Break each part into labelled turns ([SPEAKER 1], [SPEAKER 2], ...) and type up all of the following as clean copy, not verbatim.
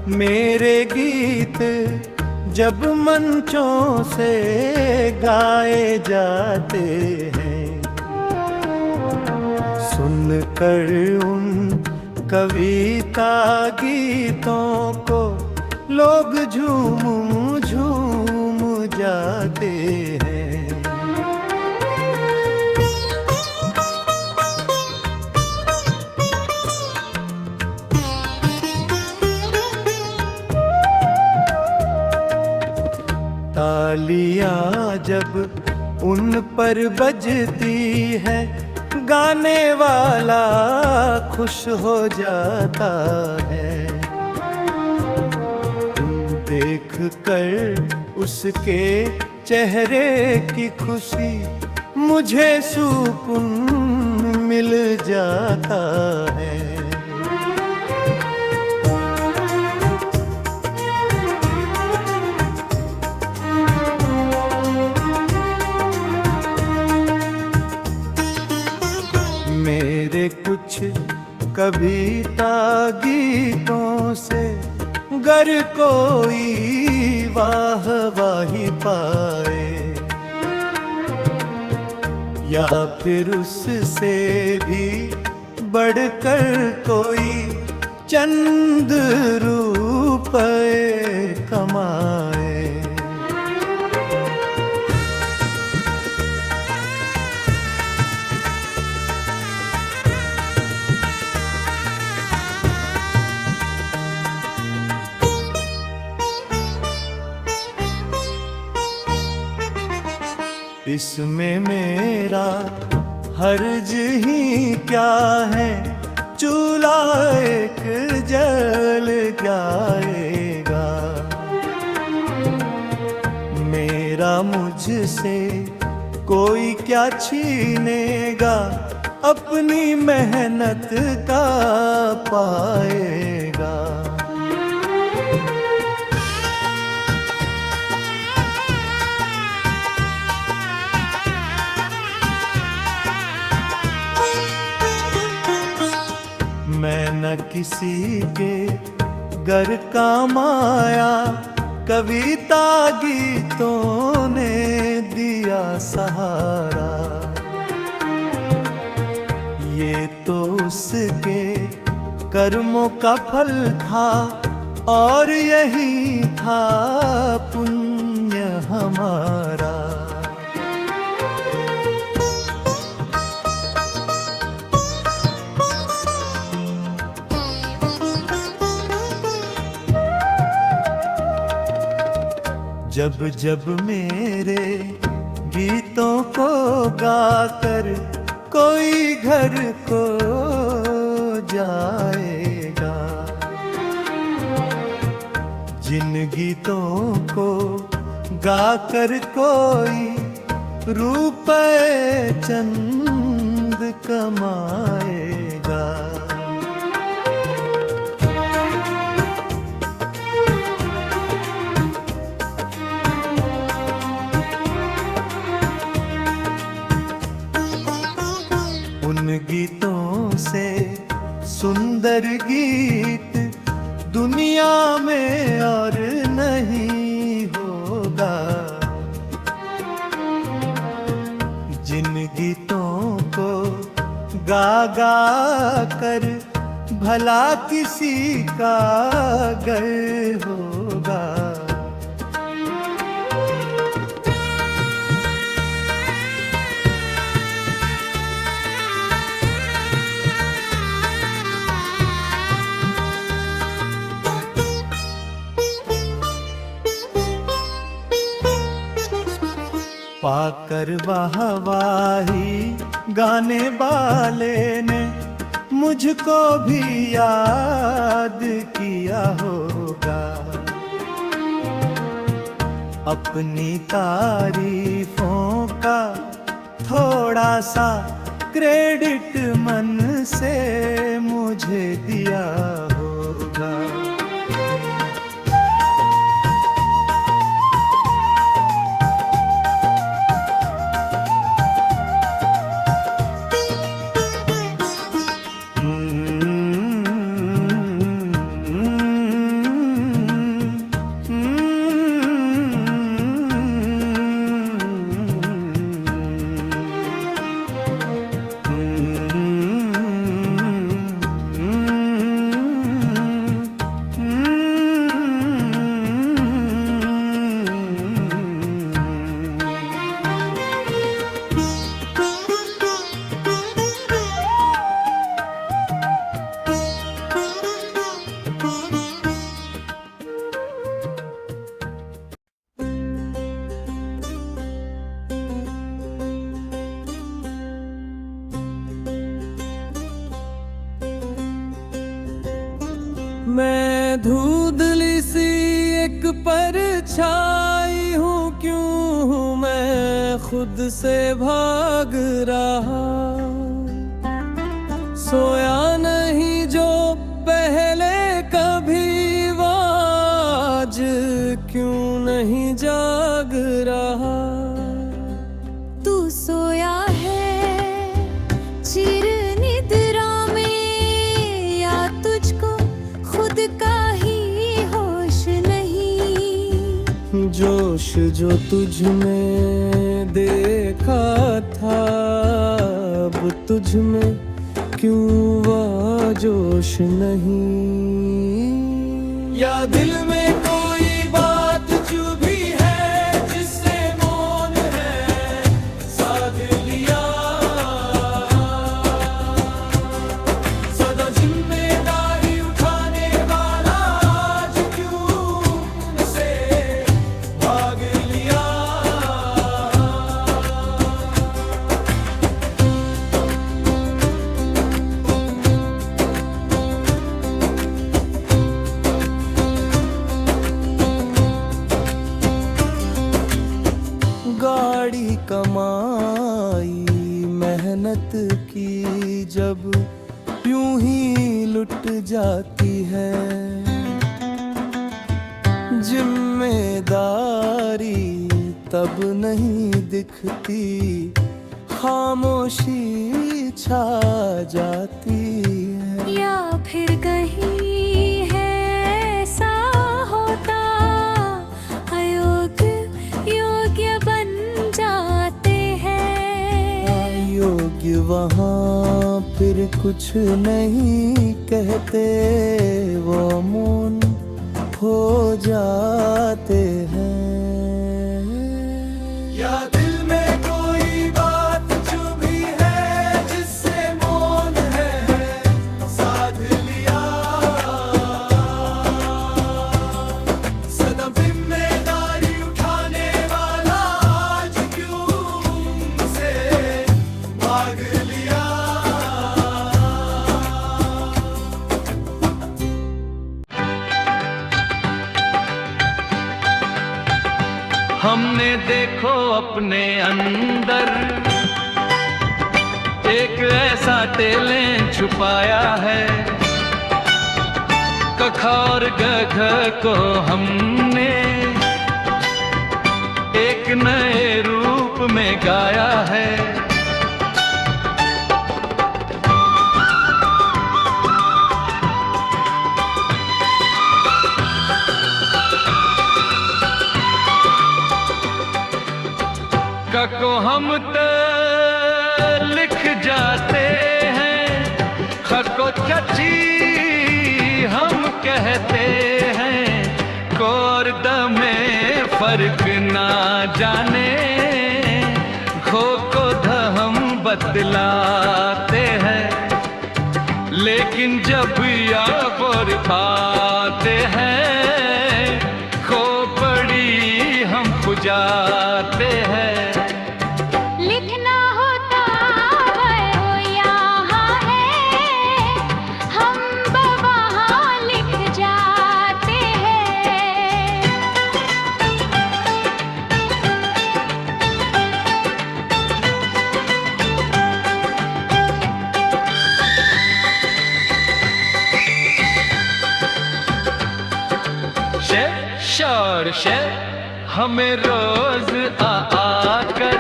[SPEAKER 1] मेरे गीत जब मंचों से गाए जाते हैं, सुनकर उन कविता गीतों को लोग झूम झूम जाते हैं। तालियां जब उन पर बजती है, गाने वाला खुश हो जाता है। देख कर उसके चेहरे की खुशी मुझे सुकून मिल जाता है। मेरे कुछ कविता गीतों से गर कोई वाही पाए, या फिर उससे भी बढ़कर कोई चंद रुपए कमाए। इसमें मेरा हर्ज ही क्या है, चूल्हा एक जल जाएगा। मेरा मुझसे कोई क्या छीनेगा, अपनी मेहनत का पाएगा। मैं न किसी के घर का माया, कविता गीतों ने दिया सहारा। ये तो उसके कर्मों का फल था, और यही था पुण्य हमारा। जब जब मेरे गीतों को गाकर कोई घर को जाएगा, जिन गीतों को गाकर कोई रुपए चंद कमाएगा। उन गीतों से सुंदर गीत दुनिया में और नहीं होगा, जिन गीतों को गा गा कर भला किसी का घर होगा। पाकर वाहवाही गाने वाले ने मुझको भी याद किया होगा, अपनी तारीफों का थोड़ा सा क्रेडिट मन से मुझे दिया होगा। मैं धुंधली सी एक परछाई हूँ, क्यों हूँ मैं खुद से भाग रहा। सोया नहीं जो पहले कभी, वो आज क्यों नहीं जाग रहा।
[SPEAKER 2] तू सोया है चिर निद्रा में, या तुझको खुद का ही होश नहीं।
[SPEAKER 1] जोश जो तुझ में देखा था, अब तुझ में क्यों वह जोश नहीं। या दिल में कोई बात चुभी है, जिससे मौन है साध लिया। सदा जिम्मेदारी उठाने वाला आज क्यों से भाग लिया। गाड़ी कमाई मेहनत की जब यूं ही लुट जाती है। जिम्मेदारी तब नहीं दिखती, खामोशी छा जाती है।
[SPEAKER 2] या फिर कहीं है ऐसा होता, अयोग्य योग्य बन जाते हैं।
[SPEAKER 1] योग्य वहाँ फिर कुछ नहीं कहते, वो मौन हो जाते हैं। या दिल में कोई बात चुभी है, जिससे मौन है साध लिया। सदा जिम्मेदारी उठाने वाला आज क्यों से भाग लिया। हमने देखो अपने अंदर एक ऐसा टैलेंट छुपाया है। कख और गघ को हमने एक नए रूप में गाया है। को हम तो लिख जाते हैं, खको चची हम कहते हैं। कोर दमे फर्क ना जाने, खो को ध हम बतलाते हैं। लेकिन जब या पर आते हैं, खो पड़ी हम पुजाते हैं। शोर हमें रोज आकर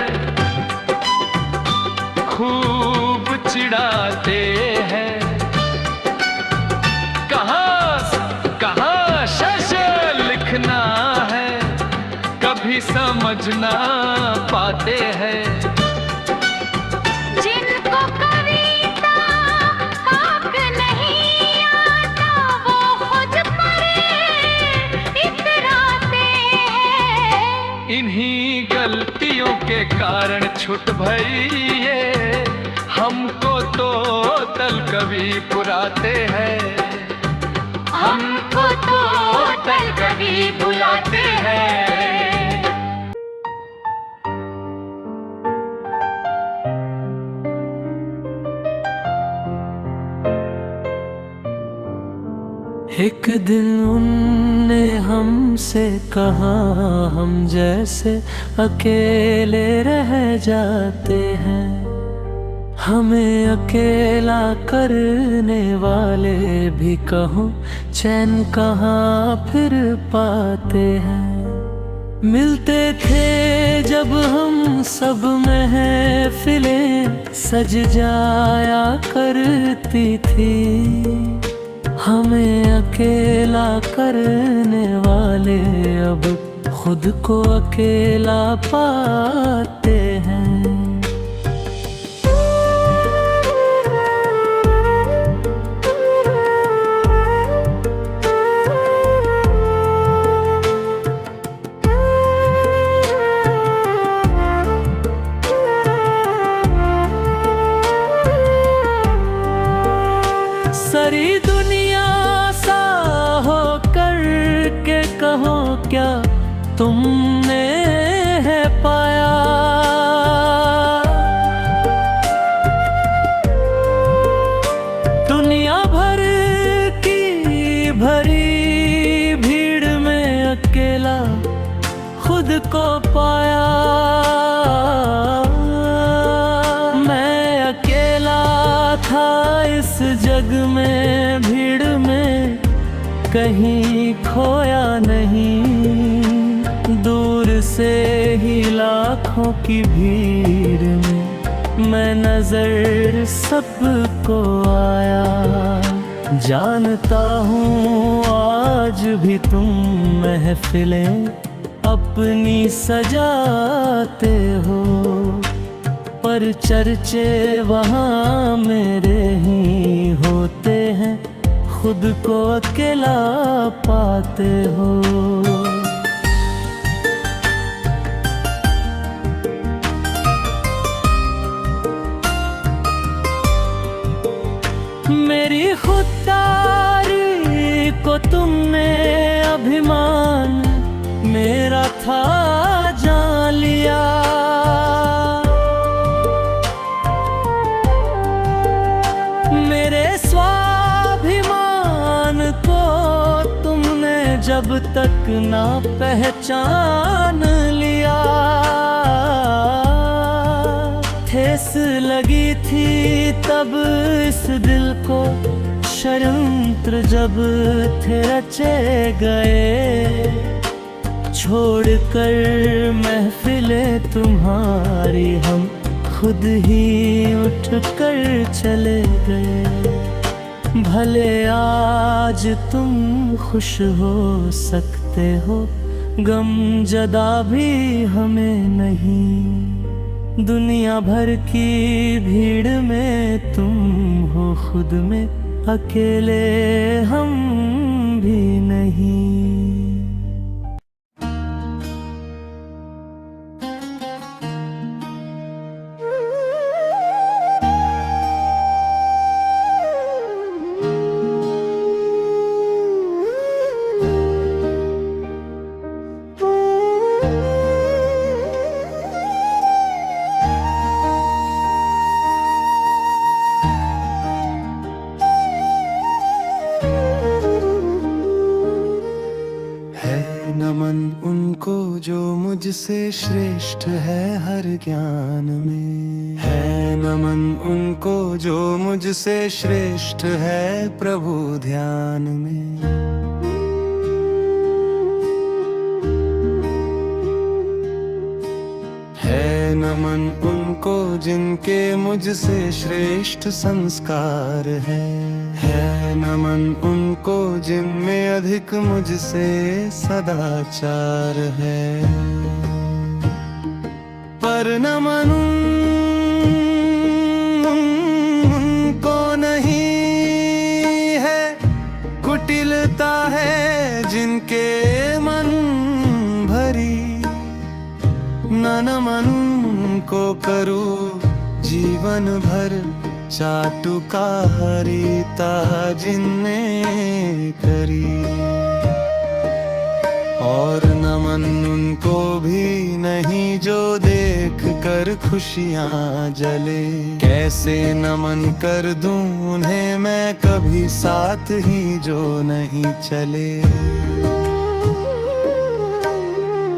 [SPEAKER 1] खूब चिढ़ाते हैं। कहाँ शश लिखना है, कभी समझ ना पाते हैं। इन्हीं गलतियों के कारण छूट भई ये, हमको तो तल कभी पुराते हैं। हमको तो तल कभी बुलाते हैं। एक दिन उनने हमसे कहा, हम जैसे अकेले रह जाते हैं, हमें अकेला करने वाले भी कहो चैन कहाँ फिर पाते हैं। मिलते थे जब हम सब महफिलें सज जाया करती थी, हमें अकेला करने वाले अब खुद को अकेला पाते हैं। सारी दुनिया सा हो कर के कहो क्या तुमने है पाया, दुनिया भर की भरी भीड़ में अकेला खुद को पाया। मैं अकेला था इस जग में, भीड़ में कहीं खोया नहीं, दूर से ही लाखों की भीड़ में मैं नजर सबको आया। जानता हूँ आज भी तुम महफिलें अपनी सजाते हो, पर चर्चे वहाँ मेरे ही होते हैं, खुद को अकेला पाते हो। मेरी खुददारी को तुमने अभिमान मेरा था जान लिया, मेरे स्वाभिमान को तुमने जब तक ना पहचान लिया। ठेस लगी थी तब इस दिल को, षड्यंत्र जब थे रचे गए, छोड़कर महफिलें तुम्हारी हम खुद ही उठ कर चले गए। भले आज तुम खुश हो सकते हो, गम जदा भी हमें नहीं, दुनिया भर की भीड़ में तुम हो खुद में अकेले हम भी नहीं।
[SPEAKER 3] नमन उनको जो मुझसे श्रेष्ठ है हर ज्ञान में, है नमन उनको जो मुझसे श्रेष्ठ है प्रभु ध्यान में। है नमन उनको जिनके मुझसे श्रेष्ठ संस्कार है नमन उनको जिनमें अधिक मुझसे सदाचार है। पर नमन उनको नहीं है, कुटिलता है जिनके मन भरी, न नमन को करूं जीवन भर चाटुका हरिता जिनने करी। और नमन नमन उनको भी नहीं जो देख कर खुशियाँ जले। कैसे नमन कर दूं उन्हें मैं कभी साथ ही जो नहीं चले।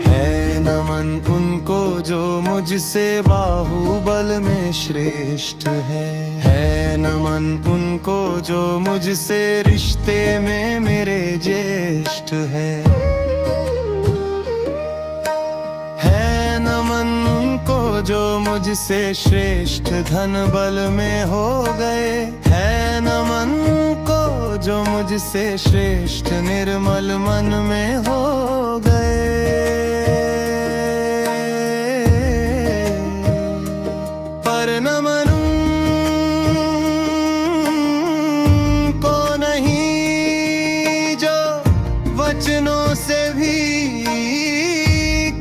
[SPEAKER 3] है नमन उनको जो मुझसे बाहुबल में श्रेष्ठ है नमन उनको जो मुझसे रिश्ते में मेरे ज्येष्ठ है नमन उनको जो मुझसे श्रेष्ठ धन बल में हो गए। है नमन को जो मुझसे श्रेष्ठ निर्मल मन में हो गए। पर नमन को नहीं जो वचनों से भी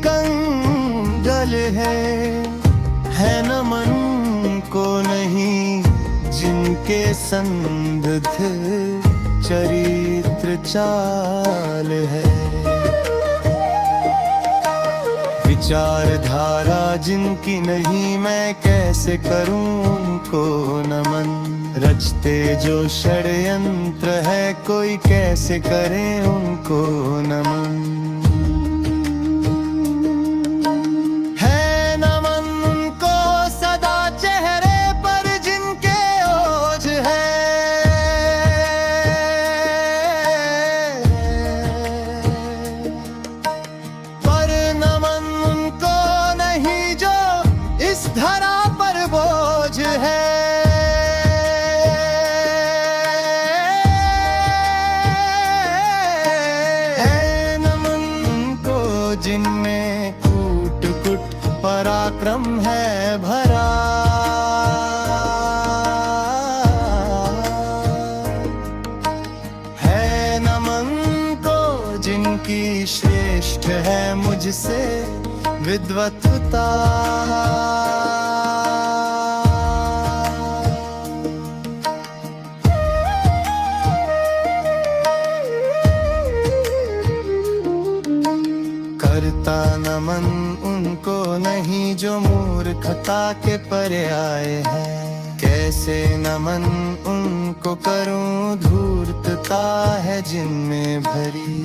[SPEAKER 3] कंगल है नमन को नहीं जिनके संदिग्ध चरित्र चाल है। विचारधारा जिनकी नहीं मैं कैसे करूं उनको नमन। रचते जो षड्यंत्र है कोई कैसे करे उनको नमन। जिनमें कूट कुट पराक्रम है भरा। है नमन को जिनकी श्रेष्ठ है मुझसे विद्वत्ता। करता नमन उनको नहीं जो मूर्खता के परे आए हैं। कैसे नमन उनको करूं धूर्तता है जिनमें भरी।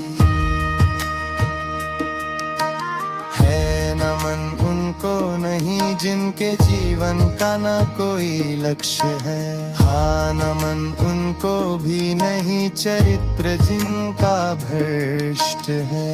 [SPEAKER 3] है नमन उनको नहीं जिनके जीवन का ना कोई लक्ष्य है। हाँ नमन उनको भी नहीं चरित्र जिनका भ्रष्ट है।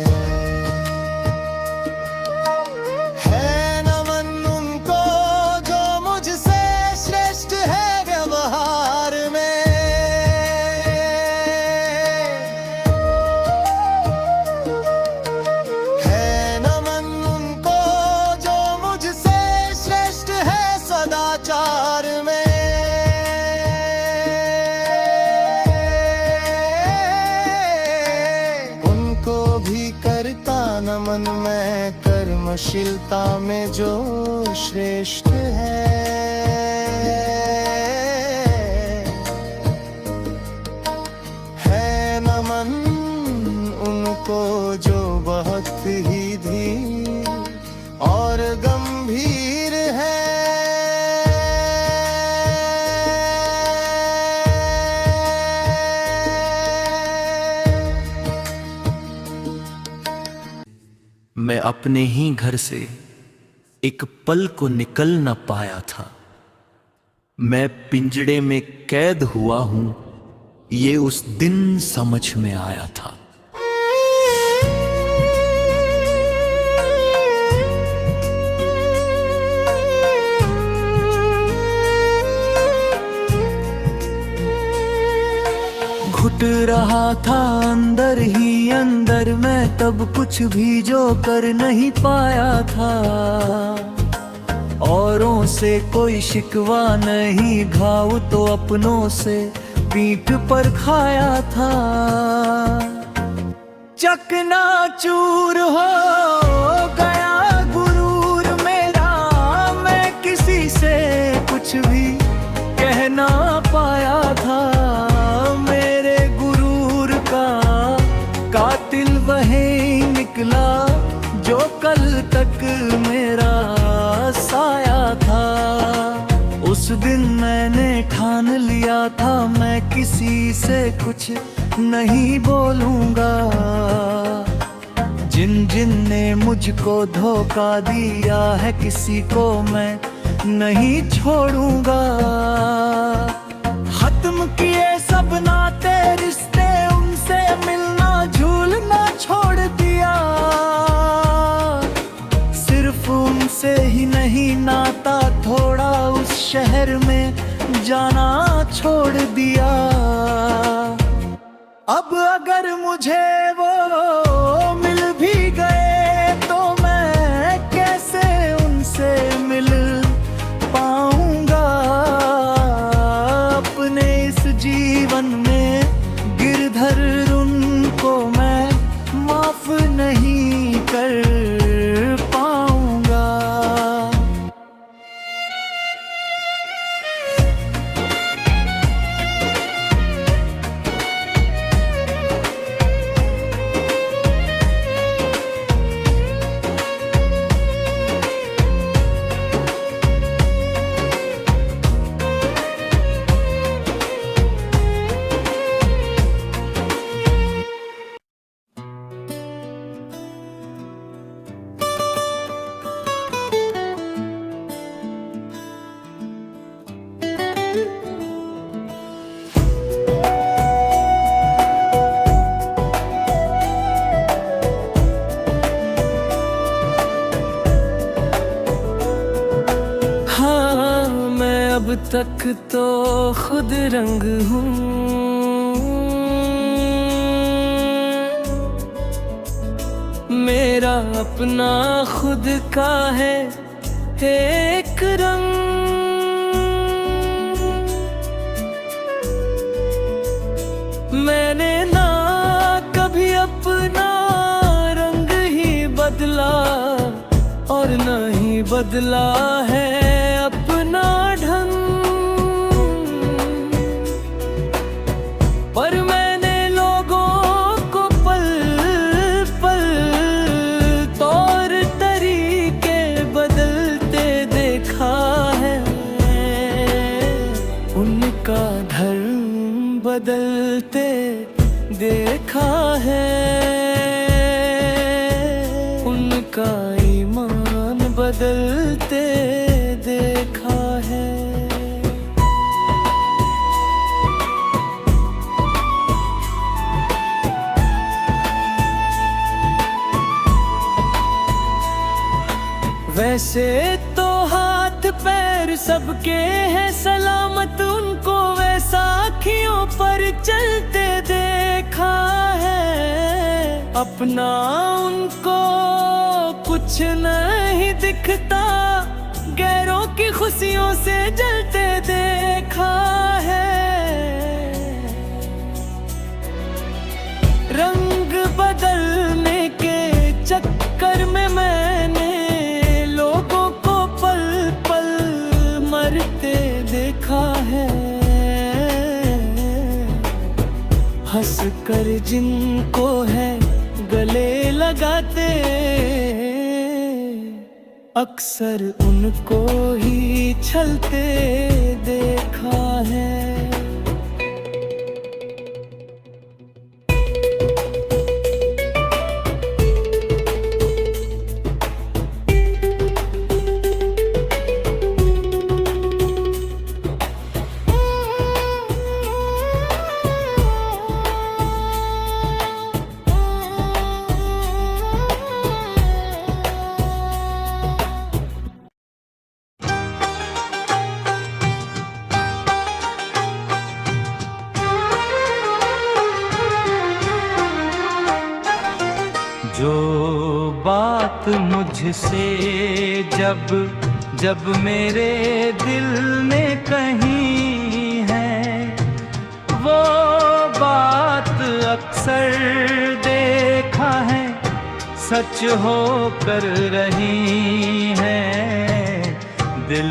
[SPEAKER 3] नमन में कर्मशीलता में जो श्रेष्ठ है नमन उनको जो बहुत ही धीर और गंभीर है।
[SPEAKER 4] मैं अपने ही घर से एक पल को निकल न पाया था। मैं पिंजड़े में कैद हुआ हूं, ये उस दिन समझ में आया था। घुट रहा था अंदर ही अंदर मैं तब कुछ भी जो कर नहीं पाया था। औरों से कोई शिकवा नहीं, घाव तो अपनों से पीठ पर खाया था। चकनाचूर हो गया गुरूर मेरा, मैं किसी से कुछ भी कह ना पाया था। कातिल वही निकला
[SPEAKER 3] किसी से कुछ नहीं बोलूंगा। जिन जिन ने मुझको धोखा दिया है किसी को मैं नहीं छोड़ूंगा। खत्म किए सब नाते रिश्ते, उनसे मिलना झूलना छोड़ दिया। सिर्फ उनसे ही नहीं नाता थोड़ा उस शहर में जाना छोड़ दिया। अब अगर मुझे वो मिल भी गए तो मैं कैसे उनसे मिल पाऊंगा। अपने इस जीवन में गिरधर उनको मैं माफ नहीं कर पाऊंगा। अब तक तो खुद रंग हूँ, मेरा अपना खुद का है एक रंग। मैंने ना कभी अपना रंग ही बदला और न ही बदला है अपना ढंग। पर मैंने लोगों को पल पल तौर तरीके बदलते देखा है। उनका धर्म बदलते देखा है, उनका ईमान बदलते देखा है। वैसे तो हाथ पैर सबके हैं सलामत, उनको वैसा आँखियों पर चलते देखा है। अपना उनको कुछ नहीं दिखता, गैरों की खुशियों से जलते देखा है। रंग बदलने के चक्कर में मैंने लोगों को पल पल मरते देखा है। हंस कर जिनको है गले लगाते अक्सर उनको ही छलते देखा है।
[SPEAKER 5] जो बात मुझसे जब जब मेरे दिल ने कही है, वो बात अक्सर देखा है सच हो कर रही है। दिल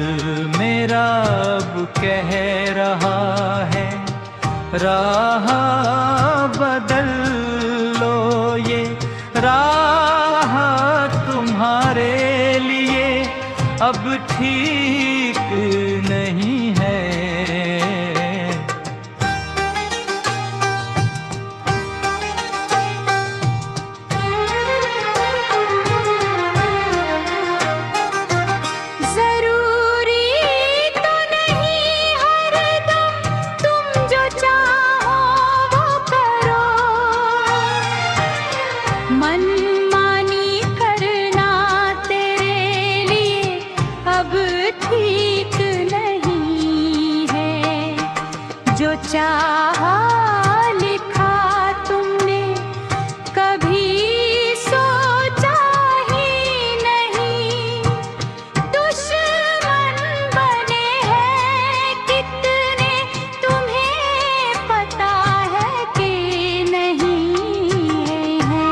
[SPEAKER 5] मेरा अब कह रहा है राह बदल लो, ये राह तुम्हारे लिए अब ठीक नहीं है।
[SPEAKER 2] चाहा लिखा तुमने, कभी सोचा ही नहीं। दुश्मन बने हैं कितने, तुम्हें पता है कि नहीं है।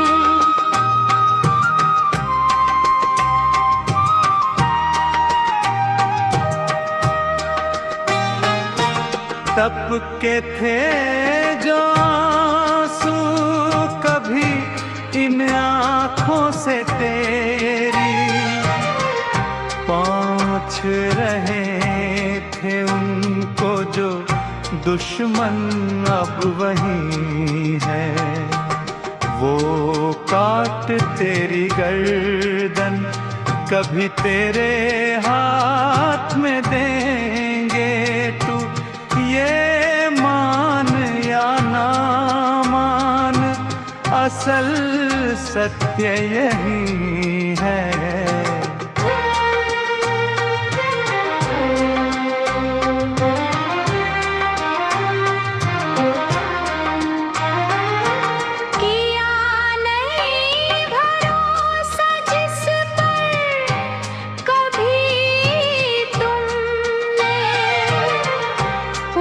[SPEAKER 5] तप के थे जो आंसू कभी इन आँखों से तेरी, पहुँच रहे थे उनको जो दुश्मन अब वही है। वो काट तेरी गर्दन कभी तेरे हाथ में देंगे, तू ये मान या ना मान, असल सत्य यही है।
[SPEAKER 2] किया नहीं भरोसा जिस पर कभी तुमने,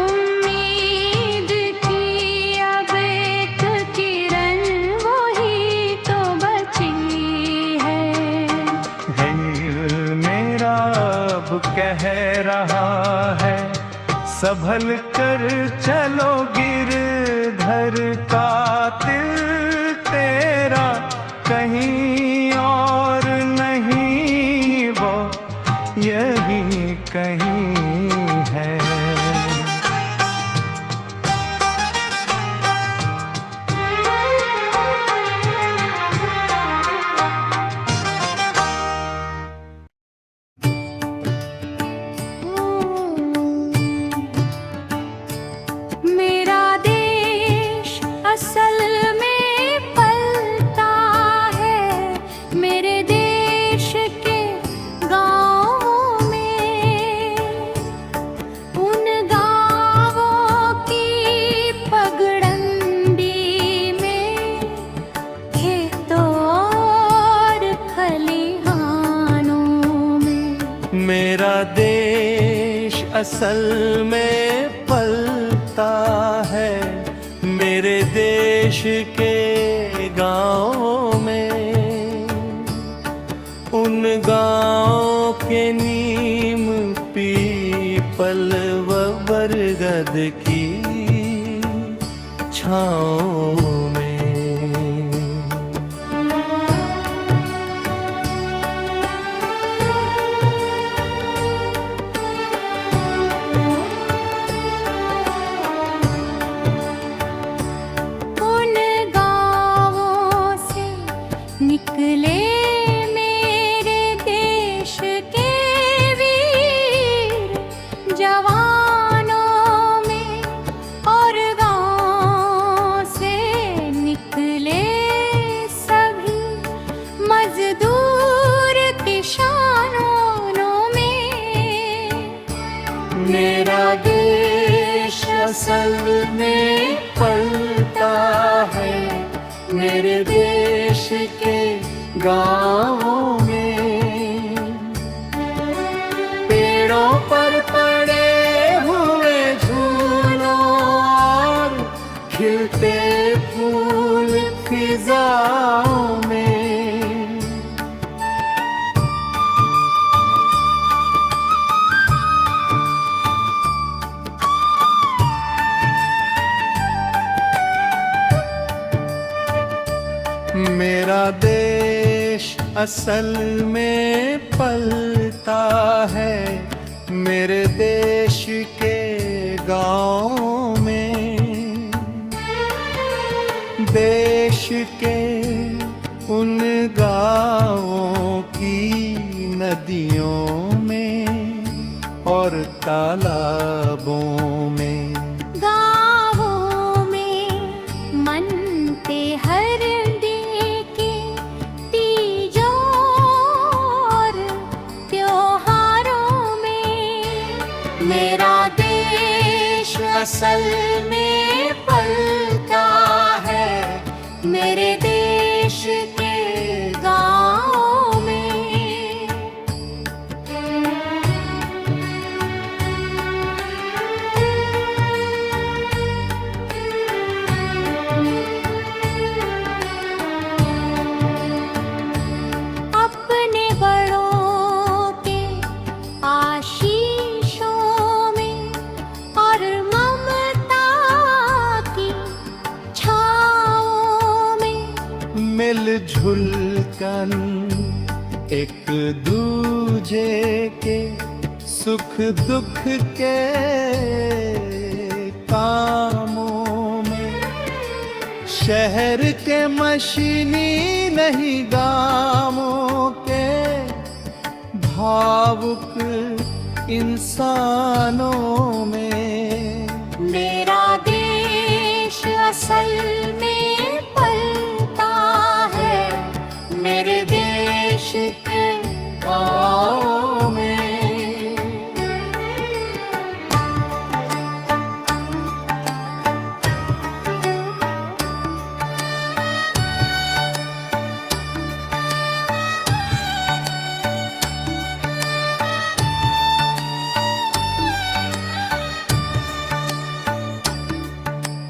[SPEAKER 2] उम्मीद की अब एक किरण वही तो बची है।
[SPEAKER 5] मेरा अब कह रहा है, संभल कर चलो गिरधर, कातिल तेरा कहीं और नहीं, वो यही कहीं है।
[SPEAKER 2] मेरा देश असल में पलता है मेरे देश के गाँवों में। उन गाँवों की पगडंडी में, खेतों और खलिहानों में।
[SPEAKER 3] मेरा देश असल में पलता है मेरे देश के गाँव में। उन गाँव के नीम पीपल व बरगद की छाँव में।
[SPEAKER 2] उन गाँवों से निकले मेरे देश के वीर जवानों में, और गाँव से निकले सभी मजदूर किसानों में।
[SPEAKER 3] मेरा देश असल में पलता है मेरे देश के गाँवों में। पेड़ों पर पड़े हुए झूलों और खिलते फूल फिजाओं में। मेरा देश असल में पलता है मेरे देश के गाँव में। देश के उन गाँवों की नदियों में और तालाबों में।
[SPEAKER 2] गाँवों में मनते हर दिन के तीजों और त्योहारों में।
[SPEAKER 3] मेरा देश
[SPEAKER 2] असल में पलता है मेरे देश के गाँव में। अपने बड़ों के आशीषों में और ममता की छाओं में
[SPEAKER 5] मिलजुल कर एक दूजे के सुख दुख के कामों में, शहर के मशीनी नहीं गांवों के भावुक इंसानों में।
[SPEAKER 2] मेरा देश असल में पलता है मेरे देश के गाँव में।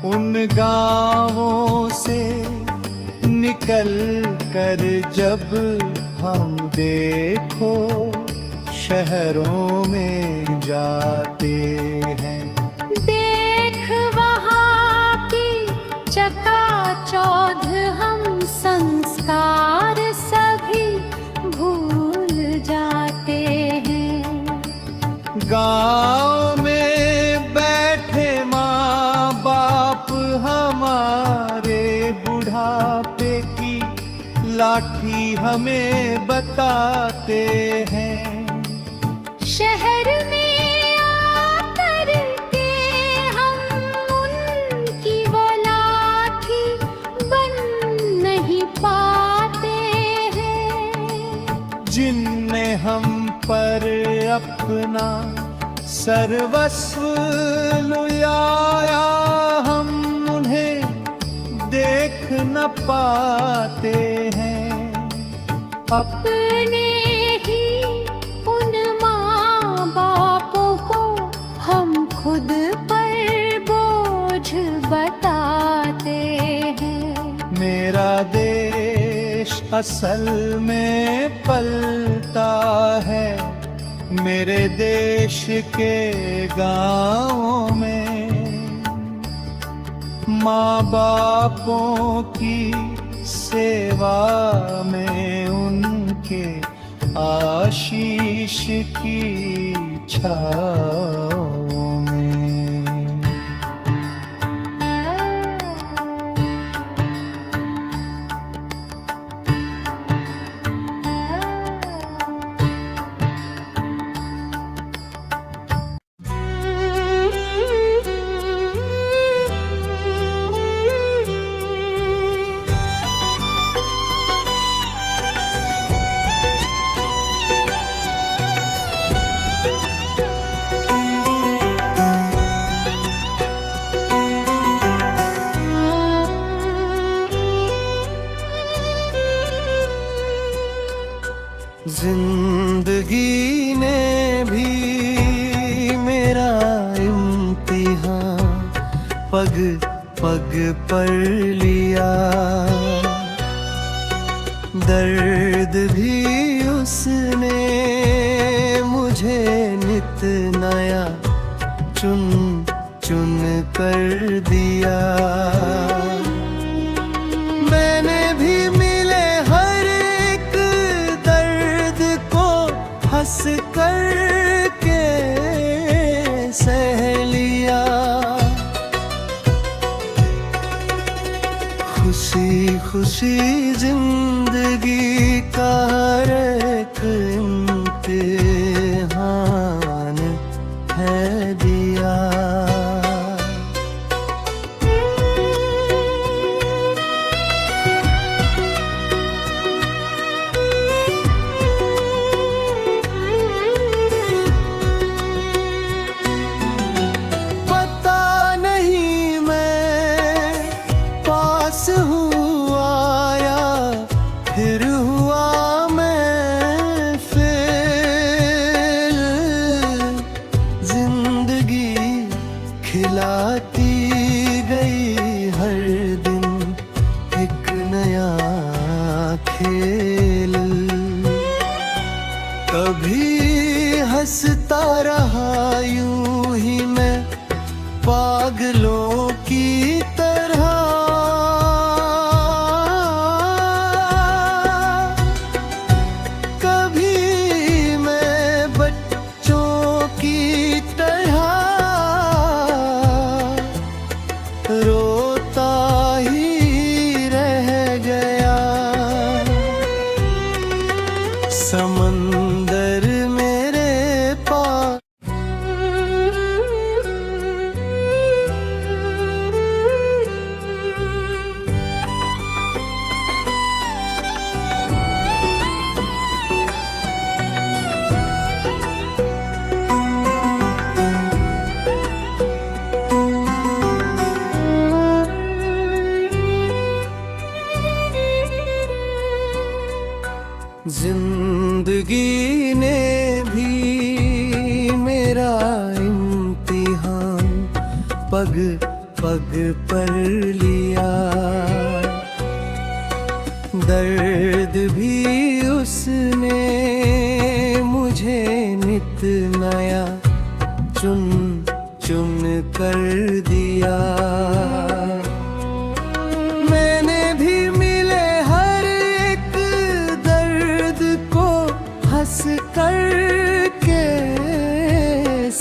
[SPEAKER 5] उन गाँवों से निकल कर जब हम देखो शहरों में जाते हैं,
[SPEAKER 2] देख वहाँ की चकाचौंध हम संस्कार सभी भूल जाते हैं।
[SPEAKER 5] गाँव में बैठे माँ बाप हमारे बुढ़ापे की लाठी हमें बताते हैं।
[SPEAKER 2] शहर में आकर के हम उनकी वो लाठी बन नहीं पाते हैं।
[SPEAKER 5] जिनने हम पर अपना सर्वस्व लुटाया, हम उन्हें देख न पाते हैं।
[SPEAKER 2] अपने ही उन माँ बापों को हम खुद पर बोझ बताते हैं।
[SPEAKER 5] मेरा देश असल में पलता है मेरे देश के गाँवों में। माँ बापों की सेवा में उनके आशीष की छाओं में।
[SPEAKER 3] जिंदगी ने भी मेरा इम्तिहान पग पग पर लिया, दर्द भी उसने मुझे नित नया चुन चुन कर दिया। मैंने भी मिले हर एक दर्द को हंस कर के सह लिया। खुशी खुशी जिंदगी का हर एक इम्तिहान है दिया। पता कभी हंसता रहा यूं ही मैं पागलों की तरह, कभी मैं बच्चों की तरह रोता ही रह गया। समंदर मेरे पास जिंदगी ने भी मेरा इम्तिहान पग पग पर लिया, दर्द भी उसने मुझे नित नया चुन चुन कर दिया। मैंने भी मिले हर एक दर्द को हंस कर के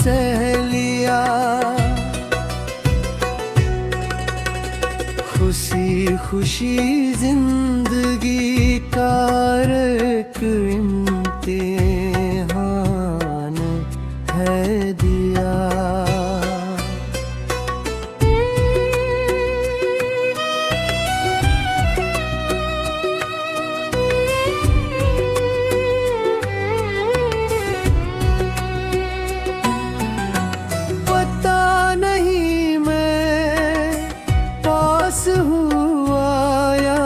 [SPEAKER 3] सह लिया। खुशी खुशी जिंदगी का एक इम्तिहान है दिया। पता नहीं मैं पास हुआ या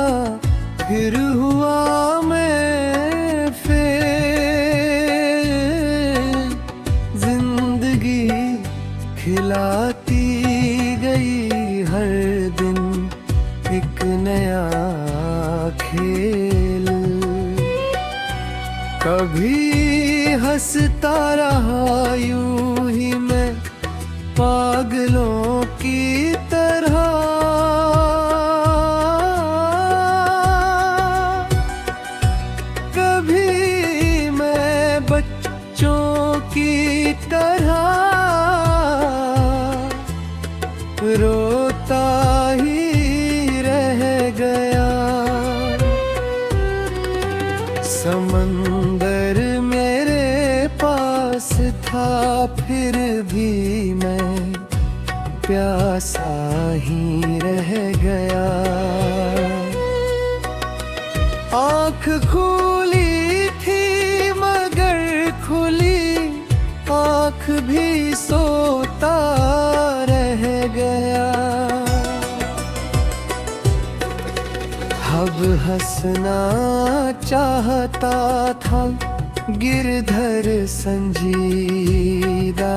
[SPEAKER 3] फिर हुआ मैं फेल, जिंदगी खिलाती गई हर दिन एक नया खेल। कभी हंसता रहा यूं ही मैं पागलों की तरह, कभी मैं बच्चों की तरह रोता ही रह गया। समंदर मेरे पास था फिर भी मैं प्यासा ही रह गया। आँख खुली थी मगर खुली आँख भी सोता रह गया। अब हंसना चाहता था गिरधर संजीदा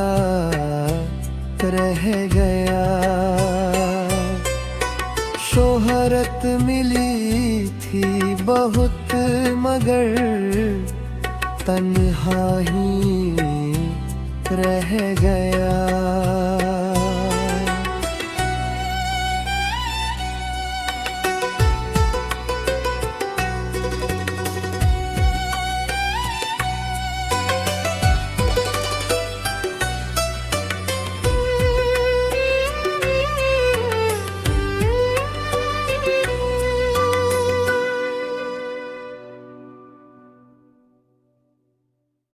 [SPEAKER 3] रह गया। शोहरत मिली थी बहुत मगर तन्हा ही रह गया।